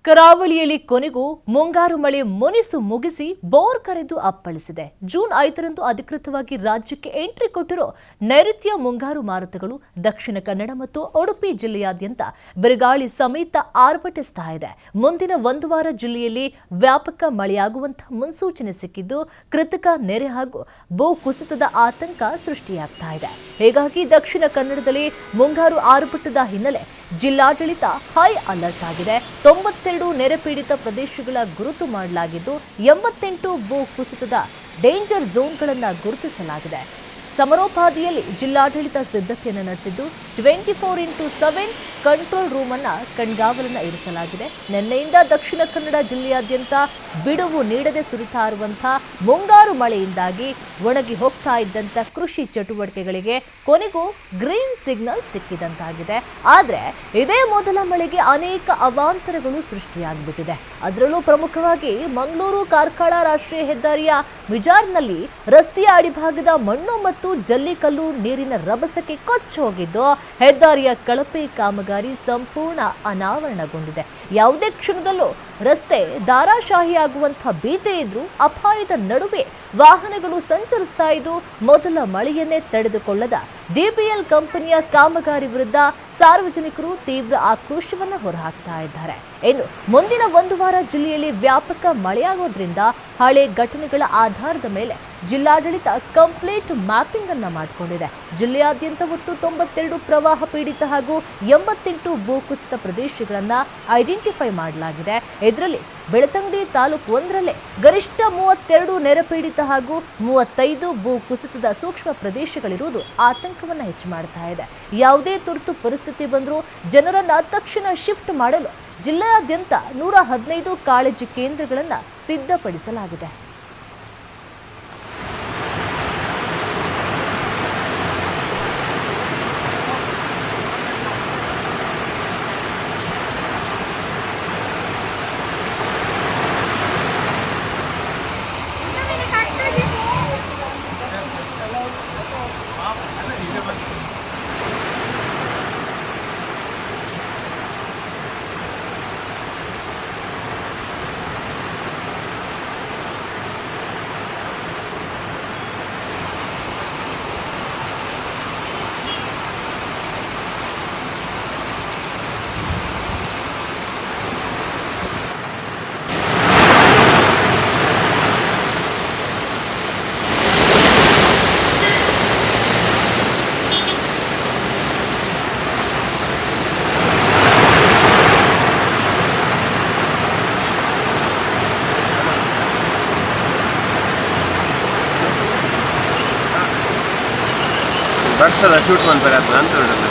ಕರಾವಳಿಯಲ್ಲಿ ಕೊನೆಗೂ ಮುಂಗಾರು ಮಳೆ ಮುನಿಸು ಮುಗಿಸಿ ಬೋರ್ ಕರೆದು ಅಪ್ಪಳಿಸಿದೆ. ಜೂನ್ 5ರಂದು ಅಧಿಕೃತವಾಗಿ ರಾಜ್ಯಕ್ಕೆ ಎಂಟ್ರಿ ಕೊಟ್ಟಿರೋ ನೈಋತ್ಯ ಮುಂಗಾರು ಮಾರುತಗಳು ದಕ್ಷಿಣ ಕನ್ನಡ ಮತ್ತು ಉಡುಪಿ ಜಿಲ್ಲೆಯಾದ್ಯಂತ ಬಿರುಗಾಳಿ ಸಮೇತ ಆರ್ಭಟಿಸ್ತಾ ಇದೆ. ಮುಂದಿನ ಒಂದು ವಾರ ಜಿಲ್ಲೆಯಲ್ಲಿ ವ್ಯಾಪಕ ಮಳೆಯಾಗುವಂತಹ ಮುನ್ಸೂಚನೆ ಸಿಕ್ಕಿದ್ದು ಕೃತಕ ನೆರೆ ಹಾಗೂ ಭೂ ಕುಸಿತದ ಆತಂಕ ಸೃಷ್ಟಿಯಾಗ್ತಾ ಇದೆ. ಹೀಗಾಗಿ ದಕ್ಷಿಣ ಕನ್ನಡದಲ್ಲಿ ಮುಂಗಾರು ಆರ್ಭಟದ ಹಿನ್ನೆಲೆ ಜಿಲ್ಲಾಡಳಿತ ಹೈ ಅಲರ್ಟ್ ಆಗಿದೆ. 92 ನೆರೆ ಪೀಡಿತ ಪ್ರದೇಶಗಳ ಗುರುತು ಮಾಡಲಾಗಿದ್ದು 88 ಭೂ ಕುಸಿತದ ಡೇಂಜರ್ ಝೋನ್ಗಳನ್ನು ಗುರುತಿಸಲಾಗಿದೆ. ಸಮರೋಪಾದಿಯಲ್ಲಿ ಜಿಲ್ಲಾಡಳಿತ ಸಿದ್ಧತೆಯನ್ನು ನಡೆಸಿದ್ದು 24x7 ಕಂಟ್ರೋಲ್ ರೂಮ್ ಅನ್ನು ಕಣ್ಗಾವಲನ್ನು ಇರಿಸಲಾಗಿದೆ. ನಿನ್ನೆಯಿಂದ ದಕ್ಷಿಣ ಕನ್ನಡ ಜಿಲ್ಲೆಯಾದ್ಯಂತ ಬಿಡುವು ನೀಡದೆ ಸುರಿತಾ ಇರುವಂತಹ ಮುಂಗಾರು ಮಳೆಯಿಂದಾಗಿ ಒಣಗಿ ಹೋಗ್ತಾ ಇದ್ದಂಥ ಕೃಷಿ ಚಟುವಟಿಕೆಗಳಿಗೆ ಕೊನೆಗೂ ಗ್ರೀನ್ ಸಿಗ್ನಲ್ ಸಿಕ್ಕಿದಂತಾಗಿದೆ. ಆದರೆ ಇದೇ ಮೊದಲ ಮಳೆಗೆ ಅನೇಕ ಅವಾಂತರಗಳು ಸೃಷ್ಟಿಯಾಗಿಬಿಟ್ಟಿದೆ. ಅದರಲ್ಲೂ ಪ್ರಮುಖವಾಗಿ ಮಂಗಳೂರು ಕಾರ್ಕಳ ರಾಷ್ಟ್ರೀಯ ಹೆದ್ದಾರಿಯ ಮಿಜಾರ್ನಲ್ಲಿ ರಸ್ತೆಯ ಅಡಿಭಾಗದ ಮಣ್ಣು ಮತ್ತು ಜಲ್ಲಿಕಲ್ಲು ನೀರಿನ ರಭಸಕ್ಕೆ ಕೊಚ್ಚಿ ಹೋಗಿದ್ದು ಹೆದ್ದಾರಿಯ ಕಳಪೆ ಕಾಮಗಾರಿ ಸಂಪೂರ್ಣ ಅನಾವರಣಗೊಂಡಿದೆ. ಯಾವುದೇ ಕ್ಷಣದಲ್ಲೂ ರಸ್ತೆ ದಾರಾಶಾಹಿಯಾಗುವಂತಹ ಭೀತಿ ಇದ್ರೂ ಅಪಾಯದ ನಡುವೆ ವಾಹನಗಳು ಸಂಚರಿಸ್ತಾ ಇದ್ದು ಮೊದಲ ಮಳೆಯನ್ನೇ ತಡೆದುಕೊಳ್ಳದ ಡಿಬಿಎಲ್ ಕಂಪನಿಯ ಕಾಮಗಾರಿ ವಿರುದ್ಧ ಸಾರ್ವಜನಿಕರು ತೀವ್ರ ಆಕ್ರೋಶವನ್ನು ಹೊರಹಾಕ್ತಾ ಇದ್ದಾರೆ. ಇನ್ನು ಮುಂದಿನ ಒಂದು ವಾರ ಜಿಲ್ಲೆಯಲ್ಲಿ ವ್ಯಾಪಕ ಮಳೆಯಾಗೋದ್ರಿಂದ ಹಳೆ ಘಟನೆಗಳ ಆಧಾರದ ಮೇಲೆ ಜಿಲ್ಲಾಡಳಿತ ಕಂಪ್ಲೀಟ್ ಮ್ಯಾಪಿಂಗ್ ಅನ್ನ ಮಾಡಿಕೊಂಡಿದೆ. ಜಿಲ್ಲೆಯಾದ್ಯಂತ ಒಟ್ಟು 92 ಪ್ರವಾಹ ಪೀಡಿತ ಹಾಗೂ 88 ಭೂಕುಸಿತ ಪ್ರದೇಶಗಳನ್ನು ಐಡೆಂಟಿಫೈ ಮಾಡಲಾಗಿದೆ. ಇದರಲ್ಲಿ ಬೆಳತಂಗಡಿ ತಾಲೂಕು ಒಂದರಲ್ಲೇ ಗರಿಷ್ಠ 32 ನೆರೆಪೀಡಿತ ಹಾಗೂ 35 ಭೂ ಕುಸಿತದ ಸೂಕ್ಷ್ಮ ಪ್ರದೇಶಗಳಿರುವುದು ಆತಂಕವನ್ನು ಹೆಚ್ಚು ಮಾಡ್ತಾ ಇದೆ. ಯಾವುದೇ ತುರ್ತು ಪರಿಸ್ಥಿತಿ ಬಂದರೂ ಜನರನ್ನ ತಕ್ಷಣ ಶಿಫ್ಟ್ ಮಾಡಲು ಜಿಲ್ಲೆಯಾದ್ಯಂತ 115 ಕಾಳಜಿ ಕೇಂದ್ರಗಳನ್ನು ಸಿದ್ಧಪಡಿಸಲಾಗಿದೆ. ವರ್ಷದ ಶೂಟ್ ಮಾಡ್ತಾರೆ ಅಂತ ಹೇಳಿದ್ರು.